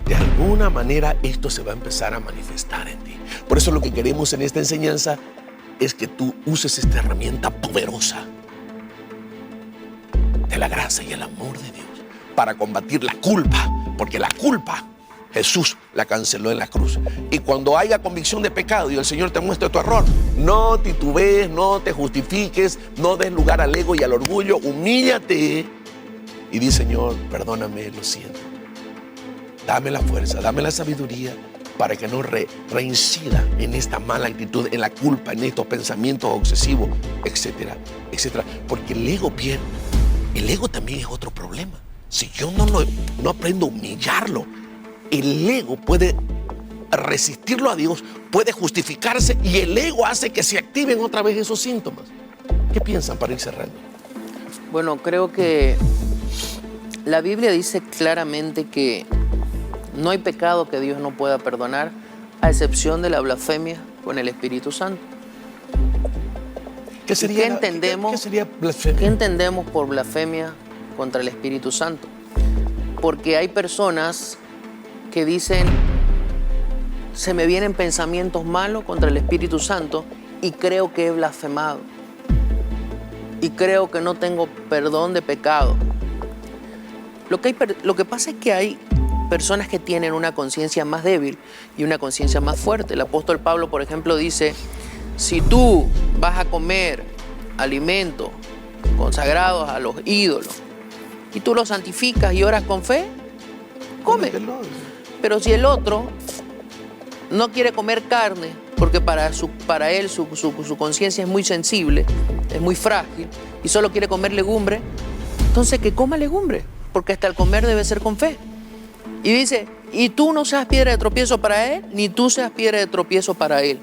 De alguna manera esto se va a empezar a manifestar en ti. Por eso lo que queremos en esta enseñanza es que tú uses esta herramienta poderosa de la gracia y el amor de Dios para combatir la culpa, porque la culpa Jesús la canceló en la cruz. Y cuando haya convicción de pecado y el Señor te muestre tu error, no titubees, no te justifiques, no des lugar al ego y al orgullo, humíllate y di, Señor, perdóname, lo siento. Dame la fuerza, dame la sabiduría para que no reincida en esta mala actitud, en la culpa, en estos pensamientos obsesivos, etcétera, etcétera. Porque el ego pierde. El ego también es otro problema. Si yo no aprendo a humillarlo, el ego puede resistirlo a Dios, puede justificarse y el ego hace que se activen otra vez esos síntomas. ¿Qué piensan para ir cerrando? Bueno, creo que la Biblia dice claramente que no hay pecado que Dios no pueda perdonar, a excepción de la blasfemia con el Espíritu Santo. ¿Qué sería blasfemia? ¿Qué entendemos por blasfemia contra el Espíritu Santo? Porque hay personas que dicen, se me vienen pensamientos malos contra el Espíritu Santo y creo que he blasfemado. Y creo que no tengo perdón de pecado. Lo que pasa es que hay personas que tienen una conciencia más débil y una conciencia más fuerte. El apóstol Pablo, por ejemplo, dice, si tú vas a comer alimentos consagrados a los ídolos y tú los santificas y oras con fe, come. Pero si el otro no quiere comer carne, porque para él su conciencia es muy sensible, es muy frágil, y solo quiere comer legumbre, entonces que coma legumbre, porque hasta el comer debe ser con fe. Y dice, y tú no seas piedra de tropiezo para él, ni tú seas piedra de tropiezo para él.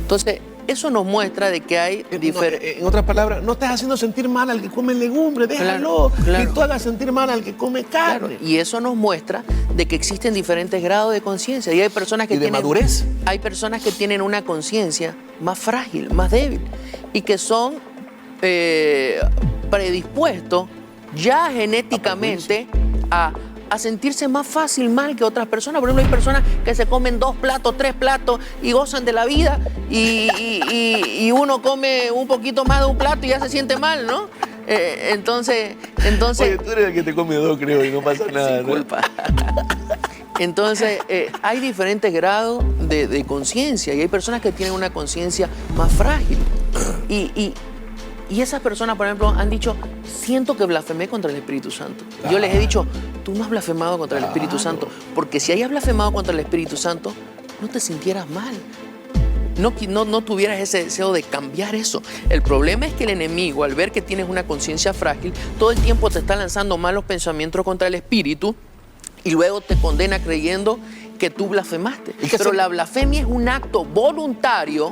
Entonces, eso nos muestra de que hay diferencias. En otras palabras, no estás haciendo sentir mal al que come legumbre, déjalo. Claro. Y tú hagas sentir mal al que come carne. Claro. Y eso nos muestra de que existen diferentes grados de conciencia. Y hay personas que ¿Y de madurez? Hay personas que tienen una conciencia más frágil, más débil, y que son predispuestos ya genéticamente a sentirse más fácil mal que otras personas. Por ejemplo, hay personas que se comen 2 platos, 3 platos y gozan de la vida, y uno come un poquito más de un plato y ya se siente mal, ¿no? Entonces... Oye, tú eres el que te come 2, creo, y no pasa nada. Sin culpa. Entonces, hay diferentes grados de conciencia, y hay personas que tienen una conciencia más frágil. Y esas personas, por ejemplo, han dicho, siento que blasfemé contra el Espíritu Santo. Yo les he dicho, tú no has blasfemado contra el Espíritu Santo, porque si hayas blasfemado contra el Espíritu Santo, no te sintieras mal. No tuvieras ese deseo de cambiar eso. El problema es que el enemigo, al ver que tienes una conciencia frágil, todo el tiempo te está lanzando malos pensamientos contra el Espíritu y luego te condena creyendo que tú blasfemaste. Pero la blasfemia es un acto voluntario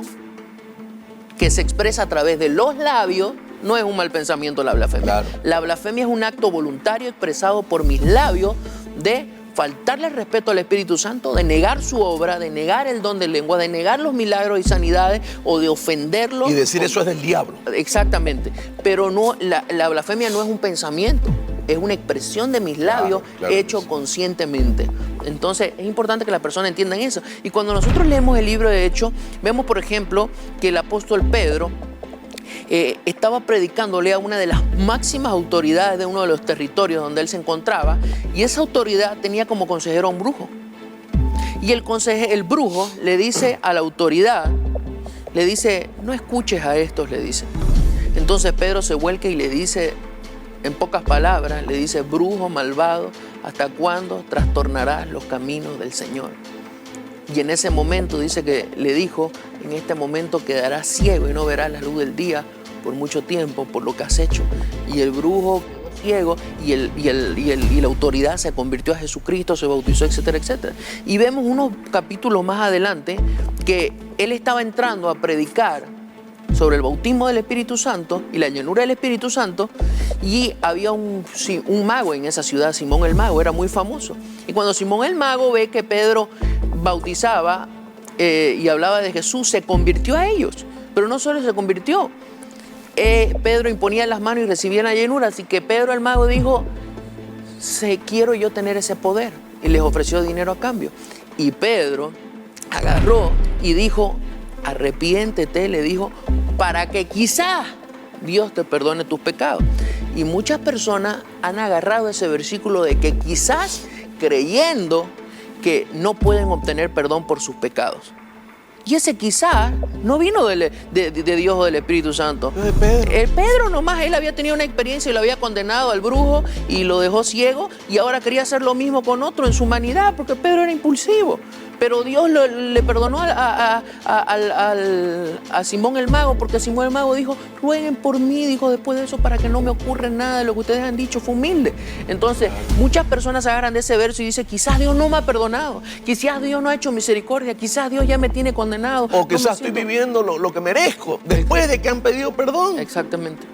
que se expresa a través de los labios. No es un mal pensamiento la blasfemia. Claro. La blasfemia es un acto voluntario expresado por mis labios de faltarle respeto al Espíritu Santo, de negar su obra, de negar el don de lengua, de negar los milagros y sanidades, o de ofenderlo. Y decir eso es del diablo. Exactamente. Pero no, la blasfemia no es un pensamiento, es una expresión de mis labios hecho conscientemente. Entonces es importante que las personas entiendan eso. Y cuando nosotros leemos el libro de Hechos, vemos, por ejemplo, que el apóstol Pedro estaba predicándole a una de las máximas autoridades de uno de los territorios donde él se encontraba, y esa autoridad tenía como consejero a un brujo. Y el brujo le dice a la autoridad, le dice, no escuches a estos, le dice. Entonces Pedro se vuelca y le dice, en pocas palabras, le dice, brujo malvado, ¿hasta cuándo trastornarás los caminos del Señor? Y en ese momento dice que le dijo, en este momento quedarás ciego y no verás la luz del día por mucho tiempo por lo que has hecho. Y el brujo quedó ciego y la autoridad se convirtió a Jesucristo, se bautizó, etcétera, etcétera. Y vemos unos capítulos más adelante que él estaba entrando a predicar sobre el bautismo del Espíritu Santo y la llenura del Espíritu Santo, y había un mago en esa ciudad, Simón el Mago, era muy famoso. Y cuando Simón el Mago ve que Pedro bautizaba y hablaba de Jesús, se convirtió a ellos. Pero no solo se convirtió, Pedro imponía las manos y recibía la llenura, así que Pedro el Mago dijo, quiero yo tener ese poder, y les ofreció dinero a cambio. Y Pedro agarró y dijo, arrepiéntete, le dijo, para que quizás Dios te perdone tus pecados. Y muchas personas han agarrado ese versículo de que quizás, creyendo que no pueden obtener perdón por sus pecados. Y ese quizás no vino de Dios o del Espíritu Santo. De Pedro. Pedro nomás, él había tenido una experiencia y lo había condenado al brujo y lo dejó ciego, y ahora quería hacer lo mismo con otro en su humanidad, porque Pedro era impulsivo. Pero Dios le perdonó a Simón el Mago, porque Simón el Mago dijo, rueguen por mí, dijo, después de eso, para que no me ocurra nada de lo que ustedes han dicho. Fue humilde. Entonces, muchas personas se agarran de ese verso y dicen, quizás Dios no me ha perdonado, quizás Dios no ha hecho misericordia, quizás Dios ya me tiene condenado. O quizás estoy viviendo lo que merezco después de que han pedido perdón. Exactamente.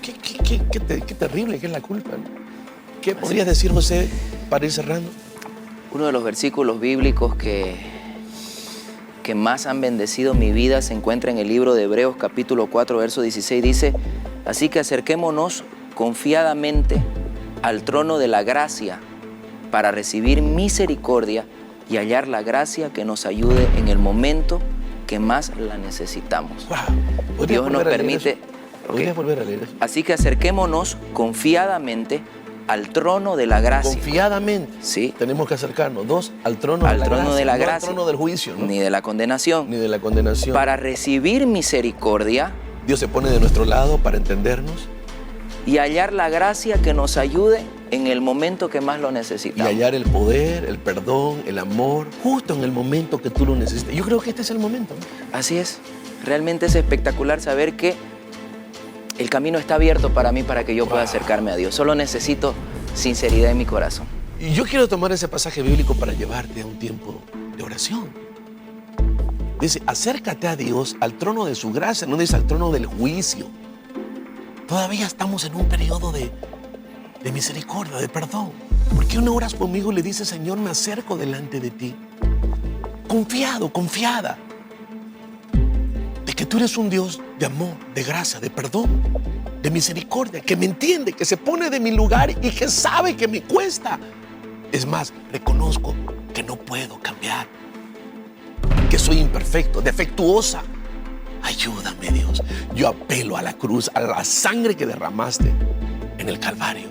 Qué terrible que es la culpa, ¿no? ¿Qué podrías decir, José, para ir cerrando? Uno de los versículos bíblicos que más han bendecido mi vida se encuentra en el libro de Hebreos capítulo 4, verso 16. Dice, así que acerquémonos confiadamente al trono de la gracia para recibir misericordia y hallar la gracia que nos ayude en el momento que más la necesitamos. Wow. Dios nos permite... ¿Podrías volver a leer eso? Así que acerquémonos confiadamente al trono de la gracia. Confiadamente. Sí. Tenemos que acercarnos. 2, al trono Al de la trono gracia. de la No gracia. al trono del juicio, ¿no? Ni de la condenación. Ni de la condenación. Para recibir misericordia Dios se pone de nuestro lado para entendernos y hallar la gracia que nos ayude en el momento que más lo y necesitamos. hallar el poder, el perdón, el amor, justo en el momento que tú lo necesitas. Yo creo que este es el momento, ¿no? Así es. Realmente es espectacular saber que el camino está abierto para mí para que yo pueda acercarme a Dios. Solo necesito sinceridad en mi corazón. Y yo quiero tomar ese pasaje bíblico para llevarte a un tiempo de oración. Dice, acércate a Dios, al trono de su gracia, no dice al trono del juicio. Todavía estamos en un periodo de misericordia, de perdón. ¿Por qué no oras conmigo y le dices, Señor, me acerco delante de ti? Confiado, confiada, de que tú eres un Dios de amor, de gracia, de perdón, de misericordia, que me entiende, que se pone de mi lugar y que sabe que me cuesta. Es más, reconozco que no puedo cambiar, que soy imperfecto, defectuosa. Ayúdame, Dios. Yo apelo a la cruz, a la sangre que derramaste en el Calvario.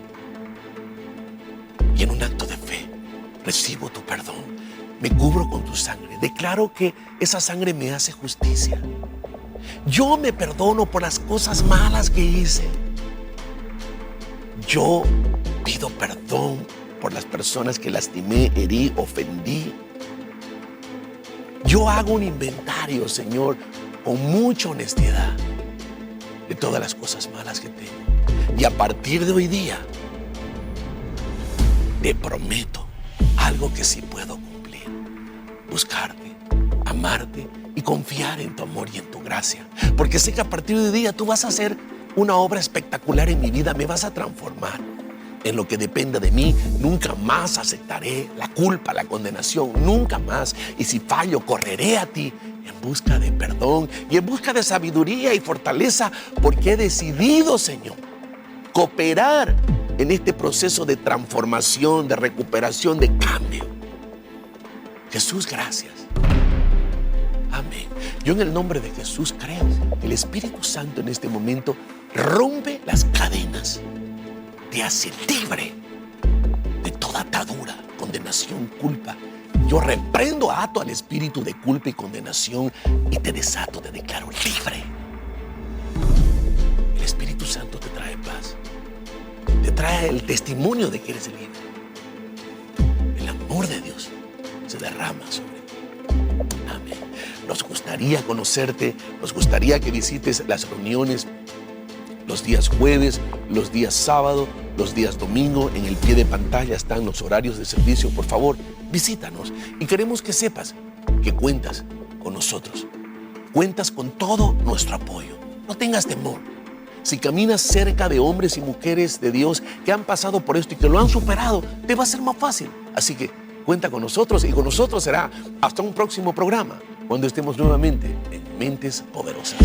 Y en un acto de fe, recibo tu perdón. Me cubro con tu sangre. Declaro que esa sangre me hace justicia. Yo me perdono por las cosas malas que hice. Yo pido perdón por las personas que lastimé, herí, ofendí. Yo hago un inventario, Señor, con mucha honestidad de todas las cosas malas que tengo. Y a partir de hoy día, te prometo algo que sí puedo cumplir. Buscarte, amarte y confiar en tu amor y en tu gracia. Porque sé que a partir de hoy día tú vas a hacer una obra espectacular en mi vida. Me vas a transformar. En lo que dependa de mí, nunca más aceptaré la culpa, la condenación, nunca más. Y si fallo, correré a ti en busca de perdón y en busca de sabiduría y fortaleza, porque he decidido, Señor, cooperar en este proceso de transformación, de recuperación, de cambio. Jesús, gracias. Amén. Yo en el nombre de Jesús creo que el Espíritu Santo en este momento rompe las cadenas, te hace libre de toda atadura, condenación, culpa. Yo reprendo, ato al espíritu de culpa y condenación y te desato, te declaro libre. El Espíritu Santo te trae paz, te trae el testimonio de que eres libre. El amor de Dios se derrama sobre ti. Amén. Nos gustaría conocerte, nos gustaría que visites las reuniones los días jueves, los días sábado, los días domingo. En el pie de pantalla están los horarios de servicio. Por favor, visítanos y queremos que sepas que cuentas con nosotros. Cuentas con todo nuestro apoyo. No tengas temor. Si caminas cerca de hombres y mujeres de Dios que han pasado por esto y que lo han superado, te va a ser más fácil. Así que cuenta con nosotros y con nosotros será hasta un próximo programa, cuando estemos nuevamente en Mentes Poderosas.